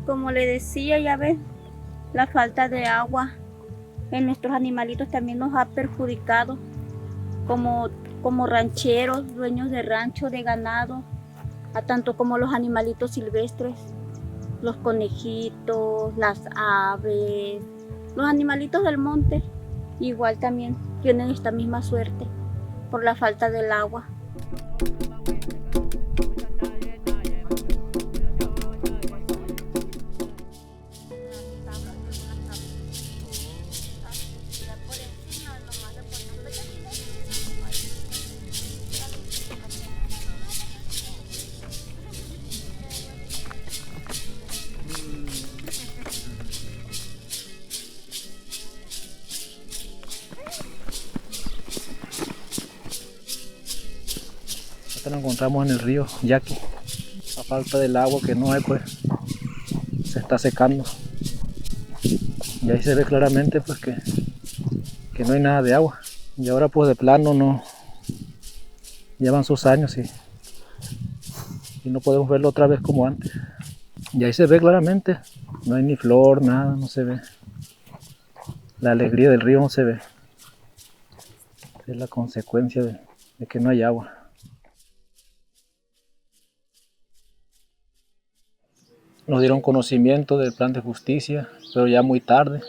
Como le decía, ya ves, la falta de agua en nuestros animalitos también nos ha perjudicado como, como rancheros, dueños de rancho, de ganado, a tanto como los animalitos silvestres, los conejitos, las aves, los animalitos del monte, igual también tienen esta misma suerte por la falta del agua. Ahorita nos encontramos en el río Yaqui. A falta del agua que no hay, pues se está secando. Y ahí se ve claramente pues que no hay nada de agua. Y ahora pues de plano no llevan sus años y no podemos verlo otra vez como antes. Y ahí se ve claramente, no hay ni flor, nada, no se ve. La alegría del río no se ve. Es la consecuencia de que no hay agua. Nos dieron conocimiento del plan de justicia, pero ya muy tarde,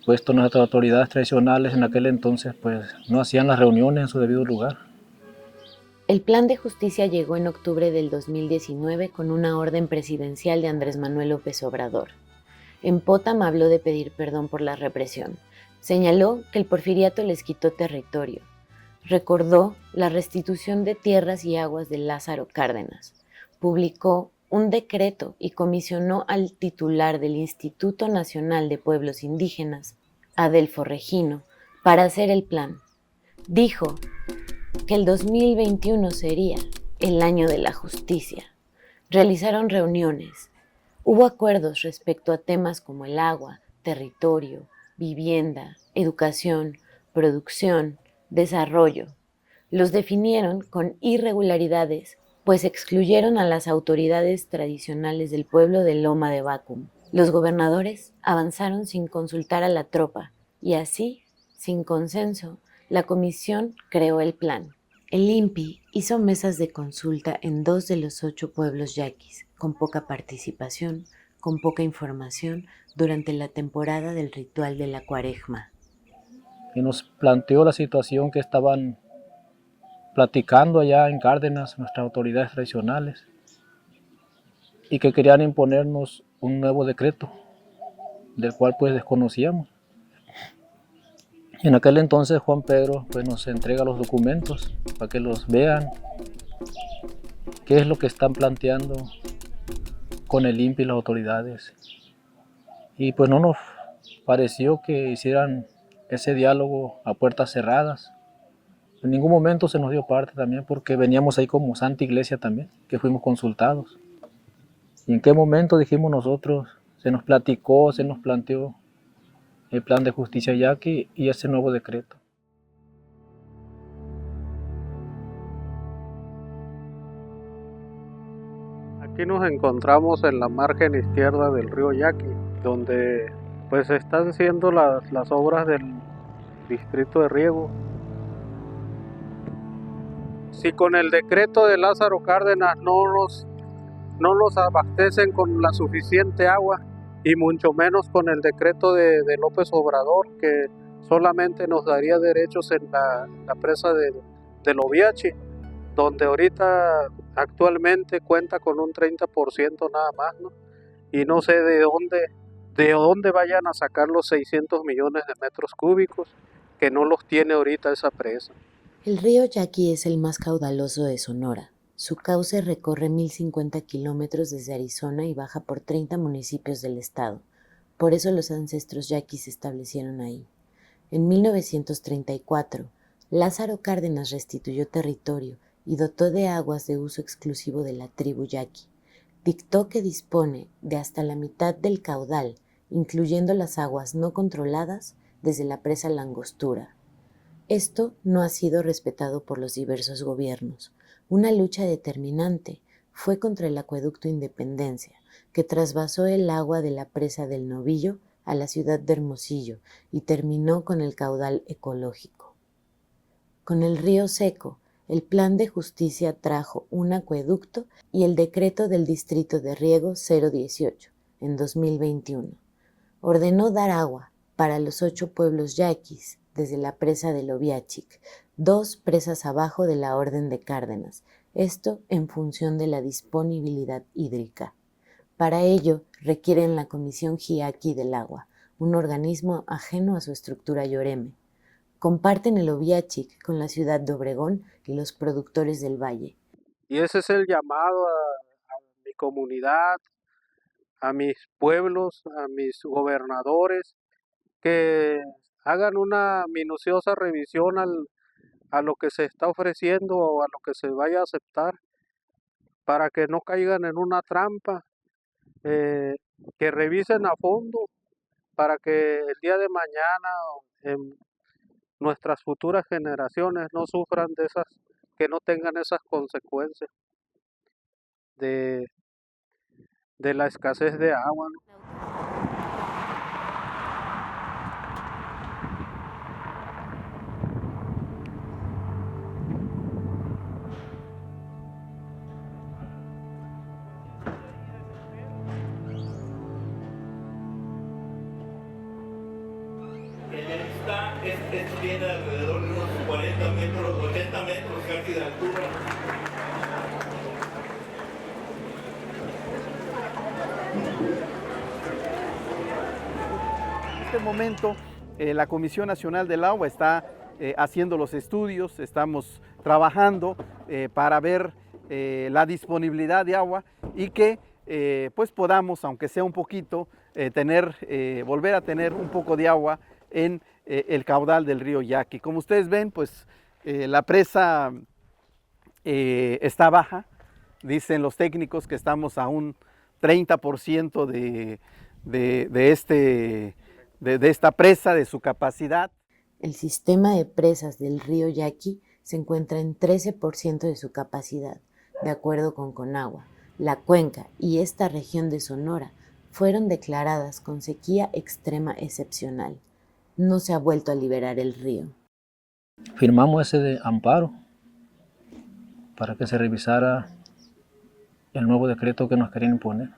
puesto nuestras autoridades tradicionales en aquel entonces pues no hacían las reuniones en su debido lugar. El plan de justicia llegó en octubre del 2019 con una orden presidencial de Andrés Manuel López Obrador. En Pótam habló de pedir perdón por la represión. Señaló que el porfiriato les quitó territorio. Recordó la restitución de tierras y aguas de Lázaro Cárdenas. Publicó un decreto y comisionó al titular del Instituto Nacional de Pueblos Indígenas, Adelfo Regino, para hacer el plan. Dijo que el 2021 sería el año de la justicia. Realizaron reuniones. Hubo acuerdos respecto a temas como el agua, territorio, vivienda, educación, producción, desarrollo. Los definieron con irregularidades, pues excluyeron a las autoridades tradicionales del pueblo de Loma de Bacum. Los gobernadores avanzaron sin consultar a la tropa y así, sin consenso, la comisión creó el plan. El INPI hizo mesas de consulta en 2 de los 8 pueblos yaquis, con poca participación, con poca información, durante la temporada del ritual de la Cuaresma. Y nos planteó la situación que estaban platicando allá en Cárdenas nuestras autoridades tradicionales y que querían imponernos un nuevo decreto del cual pues desconocíamos. Y en aquel entonces Juan Pedro pues nos entrega los documentos para que los vean, qué es lo que están planteando con el INPI y las autoridades. Y pues no nos pareció que hicieran ese diálogo a puertas cerradas. En ningún momento se nos dio parte también porque veníamos ahí como Santa Iglesia también, que fuimos consultados. ¿Y en qué momento dijimos nosotros, se nos platicó, se nos planteó el plan de justicia yaqui y ese nuevo decreto? Aquí nos encontramos en la margen izquierda del río Yaqui, donde pues están haciendo las obras del distrito de riego. Si con el decreto de Lázaro Cárdenas no los abastecen con la suficiente agua, y mucho menos con el decreto de López Obrador, que solamente nos daría derechos en la presa del Oviachi, donde ahorita actualmente cuenta con un 30% nada más, ¿no? Y no sé de dónde vayan a sacar los 600 millones de metros cúbicos, que no los tiene ahorita esa presa. El río Yaqui es el más caudaloso de Sonora. Su cauce recorre 1,050 kilómetros desde Arizona y baja por 30 municipios del estado. Por eso los ancestros yaquis se establecieron ahí. En 1934, Lázaro Cárdenas restituyó territorio y dotó de aguas de uso exclusivo de la tribu yaqui. Dictó que dispone de hasta la mitad del caudal, incluyendo las aguas no controladas desde la presa La Angostura. Esto no ha sido respetado por los diversos gobiernos. Una lucha determinante fue contra el acueducto Independencia, que trasvasó el agua de la presa del Novillo a la ciudad de Hermosillo y terminó con el caudal ecológico. Con el río seco, el Plan de Justicia trajo un acueducto y el decreto del Distrito de Riego 018 en 2021. Ordenó dar agua para los 8 pueblos yaquis desde la presa del Oviachic, 2 presas abajo de la Orden de Cárdenas, esto en función de la disponibilidad hídrica. Para ello requieren la Comisión Jiaqui del Agua, un organismo ajeno a su estructura yoreme. Comparten el Oviachic con la ciudad de Obregón y los productores del valle. Y ese es el llamado a mi comunidad, a mis pueblos, a mis gobernadores, que hagan una minuciosa revisión a lo que se está ofreciendo o a lo que se vaya a aceptar, para que no caigan en una trampa, que revisen a fondo, para que el día de mañana nuestras futuras generaciones no sufran de esas, que no tengan esas consecuencias de la escasez de agua, ¿no? Esto tiene alrededor de unos 40 metros, 80 metros casi de altura. En este momento la Comisión Nacional del Agua está haciendo los estudios, estamos trabajando para ver la disponibilidad de agua y que pues podamos, aunque sea un poquito, volver a tener un poco de agua en el caudal del río Yaqui. Como ustedes ven, pues la presa está baja. Dicen los técnicos que estamos a un 30% de esta presa, de su capacidad. El sistema de presas del río Yaqui se encuentra en 13% de su capacidad, de acuerdo con Conagua. La cuenca y esta región de Sonora fueron declaradas con sequía extrema excepcional. No se ha vuelto a liberar el río. Firmamos ese de amparo para que se revisara el nuevo decreto que nos querían imponer,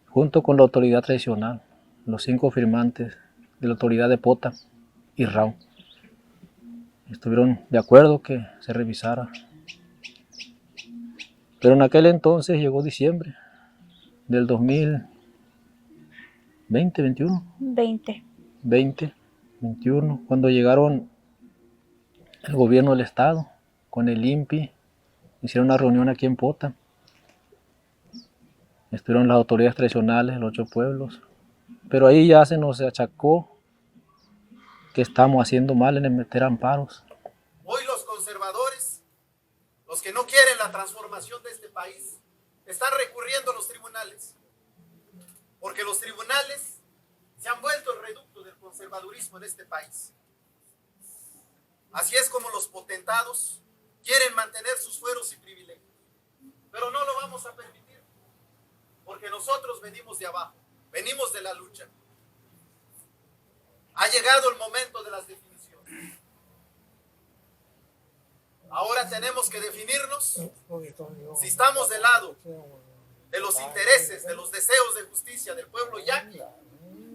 junto con la autoridad tradicional, los 5 firmantes de la autoridad de Pota y Rao. Estuvieron de acuerdo que se revisara. Pero en aquel entonces llegó diciembre del 2020, 21, cuando llegaron el gobierno del estado con el INPI, hicieron una reunión aquí en Pota. Estuvieron las autoridades tradicionales de los 8 pueblos, pero ahí ya se nos achacó que estamos haciendo mal en meter amparos. Hoy los conservadores, los que no quieren la transformación de este país, están recurriendo a los tribunales, porque los tribunales se han vuelto el reducto del conservadurismo en este país. Así es como los potentados quieren mantener sus fueros y privilegios, pero no lo vamos a permitir, porque nosotros venimos de abajo, venimos de la lucha. Ha llegado el momento de las definiciones. Ahora tenemos que definirnos si estamos del lado de los intereses, de los deseos de justicia del pueblo yaqui,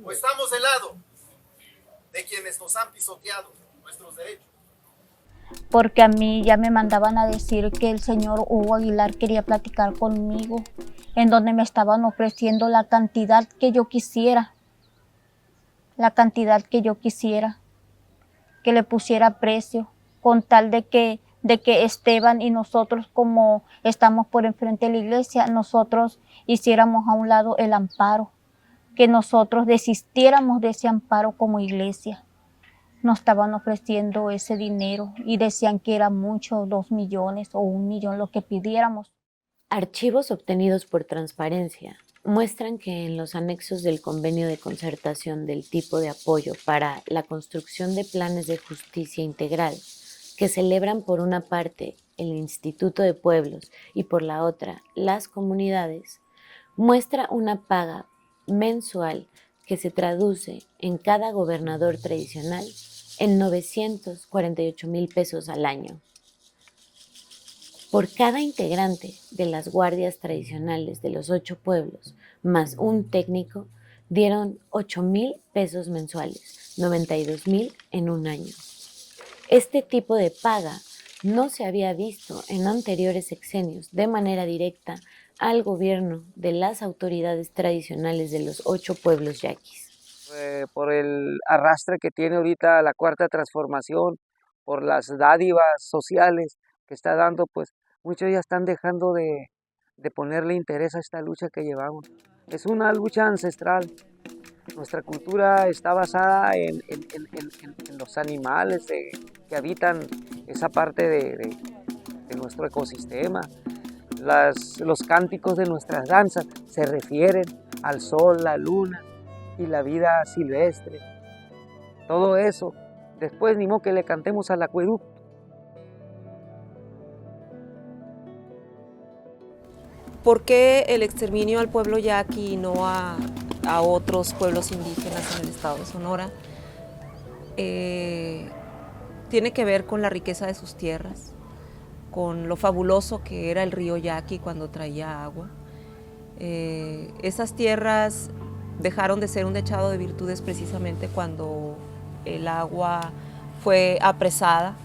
o estamos del lado de quienes nos han pisoteado nuestros derechos. Porque a mí ya me mandaban a decir que el señor Hugo Aguilar quería platicar conmigo, en donde me estaban ofreciendo la cantidad que yo quisiera, que le pusiera precio, con tal de que Esteban y nosotros, como estamos por enfrente de la iglesia, nosotros hiciéramos a un lado el amparo, que nosotros desistiéramos de ese amparo como iglesia. Nos estaban ofreciendo ese dinero y decían que era mucho, 2 millones o 1 millón lo que pidiéramos. Archivos obtenidos por transparencia muestran que en los anexos del convenio de concertación del tipo de apoyo para la construcción de planes de justicia integral, que celebran por una parte el Instituto de Pueblos, y por la otra, las comunidades, muestra una paga mensual que se traduce en cada gobernador tradicional en 948,000 pesos al año. Por cada integrante de las guardias tradicionales de los 8 pueblos, más un técnico, dieron 8,000 pesos mensuales, 92,000 en un año. Este tipo de paga no se había visto en anteriores sexenios de manera directa al gobierno de las autoridades tradicionales de los 8 pueblos yaquis. Por el arrastre que tiene ahorita la Cuarta Transformación, por las dádivas sociales que está dando, pues muchos ya están dejando de ponerle interés a esta lucha que llevamos. Es una lucha ancestral. Nuestra cultura está basada en los animales que habitan esa parte de nuestro ecosistema. Los cánticos de nuestras danzas se refieren al sol, la luna y la vida silvestre. Todo eso. Después ni modo que le cantemos al acueducto. ¿Por qué el exterminio al pueblo yaqui y no a otros pueblos indígenas en el estado de Sonora? Tiene que ver con la riqueza de sus tierras, con lo fabuloso que era el río Yaqui cuando traía agua. Esas tierras dejaron de ser un dechado de virtudes precisamente cuando el agua fue apresada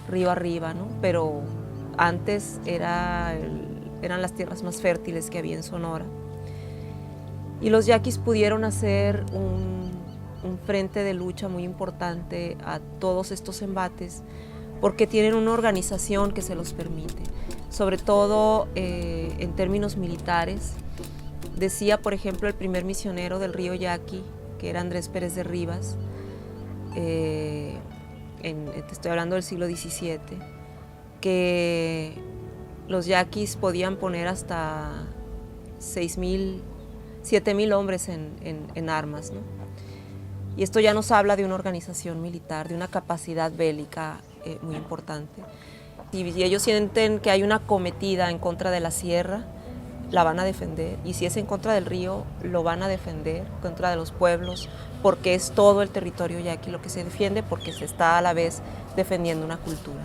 río arriba, ¿no? Pero antes eran las tierras más fértiles que había en Sonora. Y los yaquis pudieron hacer un frente de lucha muy importante a todos estos embates porque tienen una organización que se los permite, sobre todo en términos militares. Decía, por ejemplo, el primer misionero del río Yaqui, que era Andrés Pérez de Rivas, te estoy hablando del siglo XVII, que los yaquis podían poner hasta 6,000, 7,000 hombres en armas, ¿no? Y esto ya nos habla de una organización militar, de una capacidad bélica muy importante. Y ellos sienten que hay una acometida en contra de la sierra, la van a defender. Y si es en contra del río, lo van a defender, en contra de los pueblos, porque es todo el territorio yaqui lo que se defiende, porque se está a la vez defendiendo una cultura.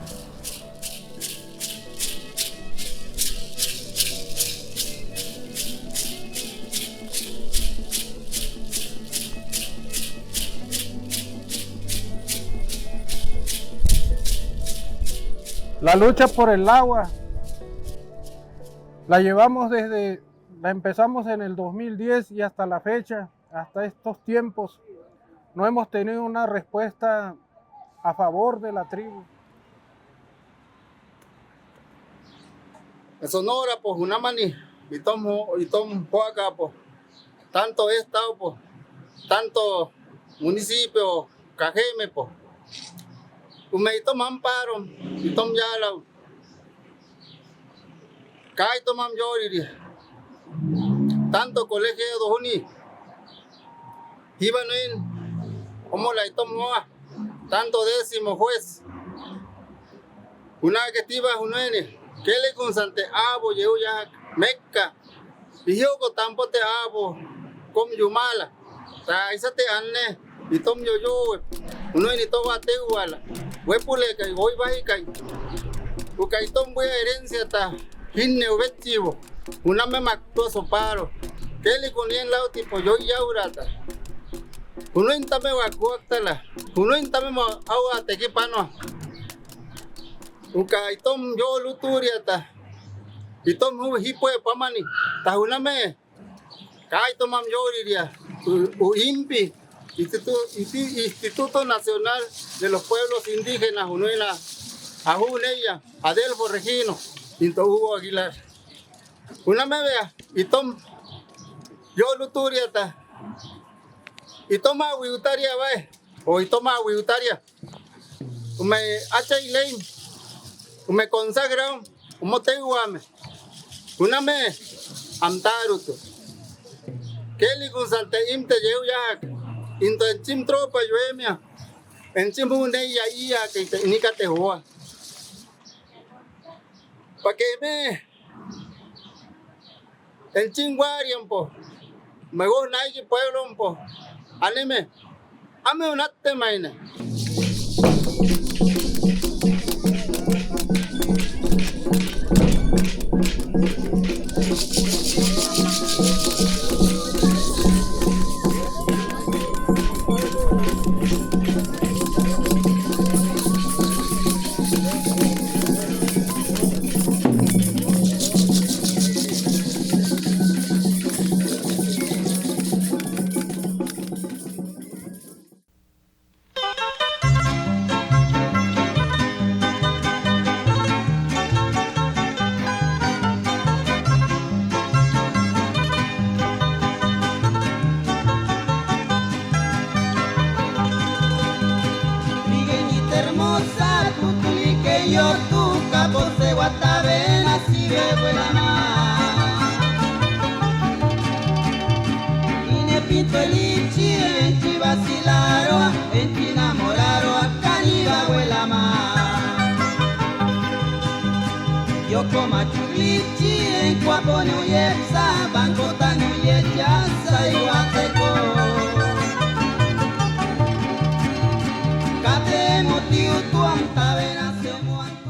La lucha por el agua la empezamos en el 2010 y hasta la fecha, hasta estos tiempos, no hemos tenido una respuesta a favor de la tribu. En Sonora, pues, Unamani, y tom Poaca, pues, tanto estado, pues, tanto municipio, Cajeme, pues, Umeitom Amparo, y Tom Yala, Kaito Mam Yoriri, tanto colegio de Juni, Ibanuin, como la Itom Moa, tanto 10º juez, una que tiba Junuene, que le con Sante Abo, Yeuya, Mecca, y yo con Tampote Abo, com Yumala, Taisate Anne, y Tom Yoyo, Unuene Toba Teguala. Huepule que voy bajica, Ucaitom voy a herencia ta, Hinne Ubetivo, una me mactuoso paro, que le conien lao tipo yo yaurata. Uno intame vacuactala, uno intame agua tequipano. Ucaitom yo luturiata, y tom hipo de pamani, ta una me, Kaitomam yoriria, Uimpi. Instituto Nacional de los Pueblos Indígenas, Unuena, Ajuneya, Adelfo Regino, Tinto Hugo Aguilar. Una me vea, y tom, yo luturiata, y toma huiutaria, o y toma huiutaria. Me hacha y ley, me consagra, moteguame. Una me, amtaruto. Kelly con Sante Imte Yeuyak. Into en chim tropa yoemia, en chim huneya ia que nica te hoa. pa' que el chinguarian, po, me go naiki pueblo, po, anime, ame unate maine. Yo tu capo se guatavena si bebo el y ne pinto el ichi en chi vacilaro en chi enamoraro a caniba huela más yo coma chulichi en cuapone uyepsa banco tan uyechaza y guateco Cate motivo tu amtavena se muan